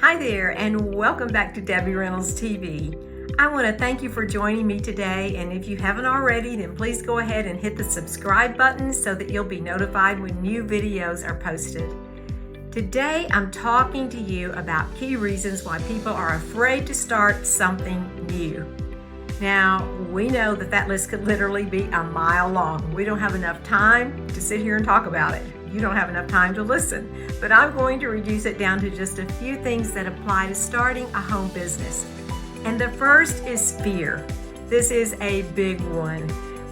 Hi there, and welcome back to Debbie Reynolds TV. I want to thank you for joining me today, and if you haven't already, then please go ahead and hit the subscribe button so that you'll be notified when new videos are posted. Today, I'm talking to you about key reasons why people are afraid to start something new. Now, we know that list could literally be a mile long. We don't have enough time to sit here and talk about it. You don't have enough time to listen, but I'm going to reduce it down to just a few things that apply to starting a home business. And the first is fear. This is a big one.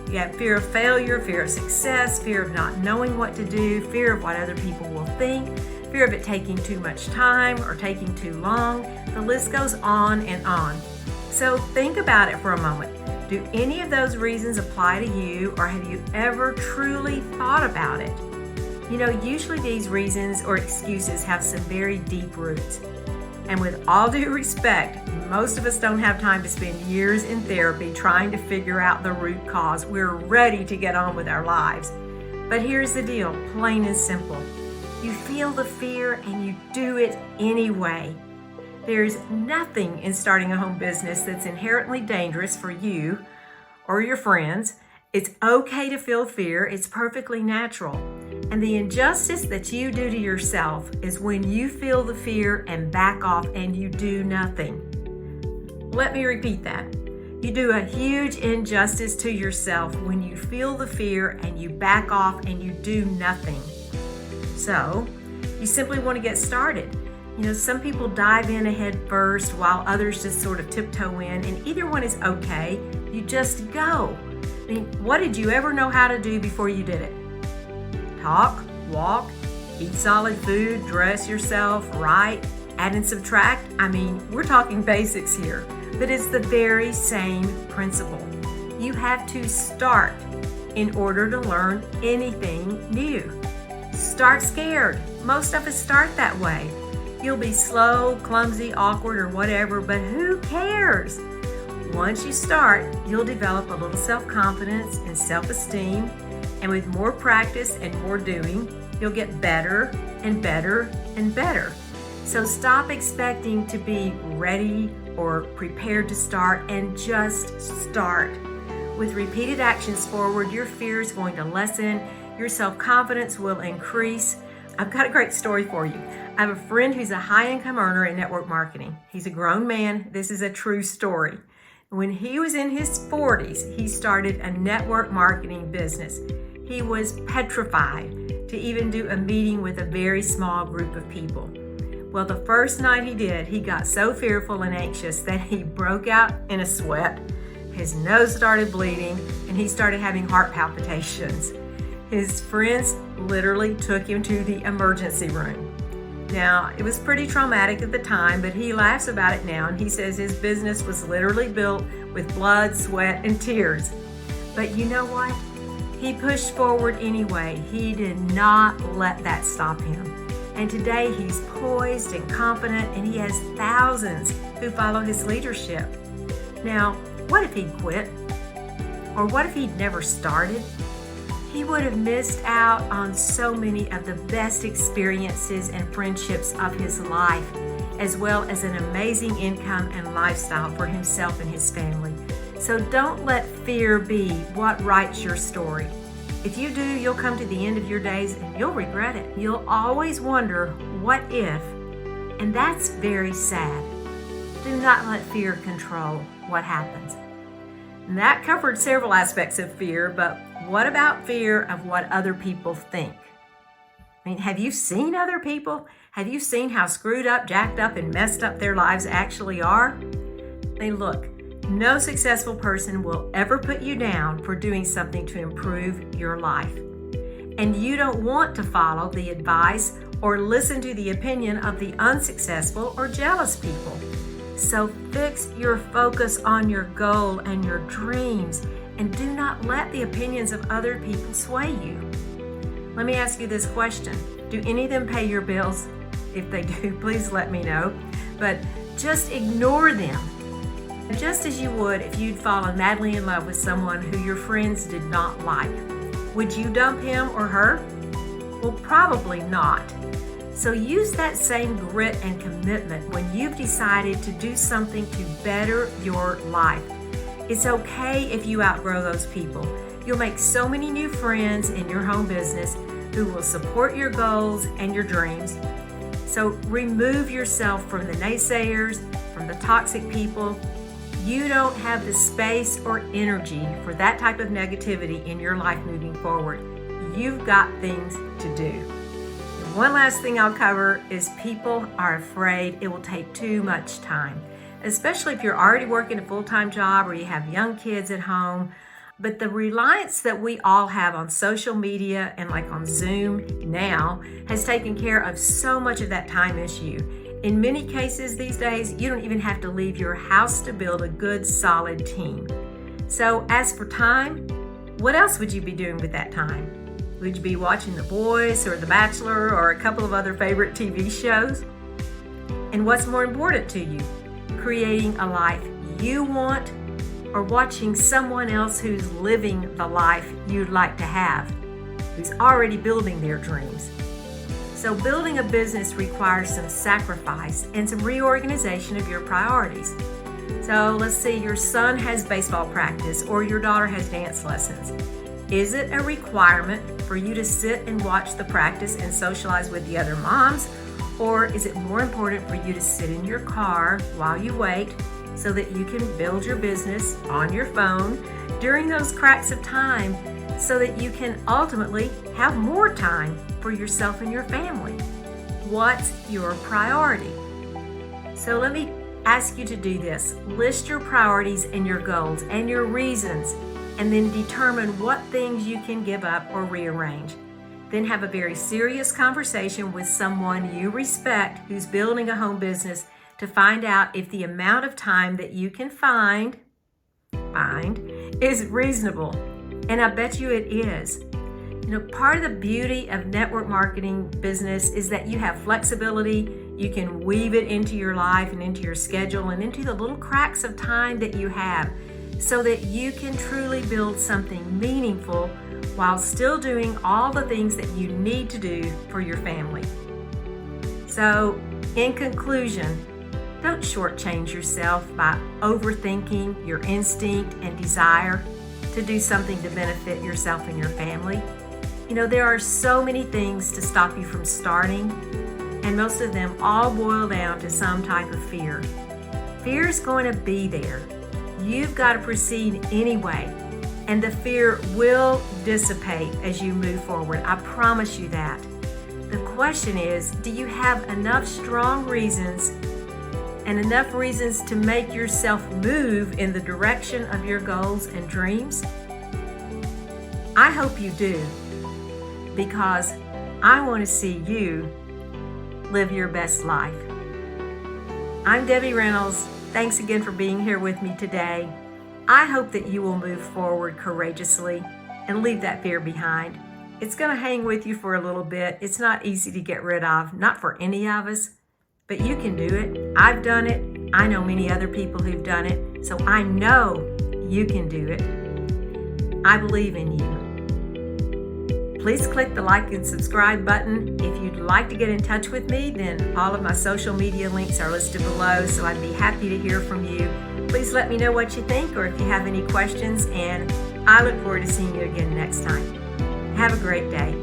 You got fear of failure, fear of success, fear of not knowing what to do, fear of what other people will think, fear of it taking too much time or taking too long. The list goes on and on. So think about it for a moment. Do any of those reasons apply to you, or have you ever truly thought about it? You know, usually these reasons or excuses have some very deep roots. And with all due respect, most of us don't have time to spend years in therapy trying to figure out the root cause. We're ready to get on with our lives. But here's the deal, plain and simple. You feel the fear and you do it anyway. There's nothing in starting a home business that's inherently dangerous for you or your friends. It's okay to feel fear. It's perfectly natural. And the injustice that you do to yourself is when you feel the fear and back off and you do nothing. Let me repeat that. You do a huge injustice to yourself when you feel the fear and you back off and you do nothing. So, you simply want to get started. You know, some people dive in head first while others just sort of tiptoe in, and either one is okay. You just go. I mean, what did you ever know how to do before you did it? Talk, walk, eat solid food, dress yourself, write, add and subtract. I mean, we're talking basics here, but it's the very same principle. You have to start in order to learn anything new. Start scared. Most of us start that way. You'll be slow, clumsy, awkward, or whatever, but who cares? Once you start, you'll develop a little self-confidence and self-esteem, and with more practice and more doing, you'll get better and better and better. So stop expecting to be ready or prepared to start and just start. With repeated actions forward, your fear is going to lessen, your self-confidence will increase. I've got a great story for you. I have a friend who's a high-income earner in network marketing. He's a grown man. This is a true story. When he was in his 40s, he started a network marketing business. He was petrified to even do a meeting with a very small group of people. Well, the first night he did, he got so fearful and anxious that he broke out in a sweat. His nose started bleeding, and he started having heart palpitations. His friends literally took him to the emergency room. Now, it was pretty traumatic at the time, but he laughs about it now, and he says his business was literally built with blood, sweat, and tears. But you know what? He pushed forward anyway. He did not let that stop him. And today he's poised and confident, and he has thousands who follow his leadership. Now, what if he'd quit? Or what if he'd never started? He would have missed out on so many of the best experiences and friendships of his life, as well as an amazing income and lifestyle for himself and his family. So don't let fear be what writes your story. If you do, you'll come to the end of your days and you'll regret it. You'll always wonder, what if? And that's very sad. Do not let fear control what happens. And that covered several aspects of fear, but what about fear of what other people think? I mean, have you seen other people? Have you seen how screwed up, jacked up, and messed up their lives actually are? I mean, look, no successful person will ever put you down for doing something to improve your life. And you don't want to follow the advice or listen to the opinion of the unsuccessful or jealous people. So fix your focus on your goal and your dreams, and do not let the opinions of other people sway you. Let me ask you this question. Do any of them pay your bills? If they do, please let me know. But just ignore them. Just as you would if you'd fallen madly in love with someone who your friends did not like. Would you dump him or her? Well, probably not. So use that same grit and commitment when you've decided to do something to better your life. It's okay if you outgrow those people. You'll make so many new friends in your home business who will support your goals and your dreams. So remove yourself from the naysayers, from the toxic people. You don't have the space or energy for that type of negativity in your life moving forward. You've got things to do. And one last thing I'll cover is people are afraid it will take too much time, especially if you're already working a full-time job or you have young kids at home. But the reliance that we all have on social media and like on Zoom now has taken care of so much of that time issue. In many cases these days, you don't even have to leave your house to build a good, solid team. So as for time, what else would you be doing with that time? Would you be watching The Voice or The Bachelor or a couple of other favorite TV shows? And what's more important to you? Creating a life you want, or watching someone else who's living the life you'd like to have, who's already building their dreams? So building a business requires some sacrifice and some reorganization of your priorities. So let's say your son has baseball practice or your daughter has dance lessons. Is it a requirement for you to sit and watch the practice and socialize with the other moms? Or is it more important for you to sit in your car while you wait so that you can build your business on your phone during those cracks of time so that you can ultimately have more time for yourself and your family? What's your priority? So let me ask you to do this. List your priorities and your goals and your reasons, and then determine what things you can give up or rearrange. Then have a very serious conversation with someone you respect who's building a home business to find out if the amount of time that you can find is reasonable. And I bet you it is. Part of the beauty of network marketing business is that you have flexibility. You can weave it into your life and into your schedule and into the little cracks of time that you have so that you can truly build something meaningful while still doing all the things that you need to do for your family. So, in conclusion, don't shortchange yourself by overthinking your instinct and desire to do something to benefit yourself and your family. There are so many things to stop you from starting, and most of them all boil down to some type of fear. Fear is going to be there. You've got to proceed anyway, and the fear will dissipate as you move forward. I promise you that. The question is, do you have enough strong reasons and enough reasons to make yourself move in the direction of your goals and dreams? I hope you do, because I want to see you live your best life. I'm Debbie Reynolds. Thanks again for being here with me today. I hope that you will move forward courageously and leave that fear behind. It's going to hang with you for a little bit. It's not easy to get rid of, not for any of us. But you can do it. I've done it. I know many other people who've done it. So I know you can do it. I believe in you. Please click the like and subscribe button. If you'd like to get in touch with me, then all of my social media links are listed below, so I'd be happy to hear from you. Please let me know what you think or if you have any questions, and I look forward to seeing you again next time. Have a great day.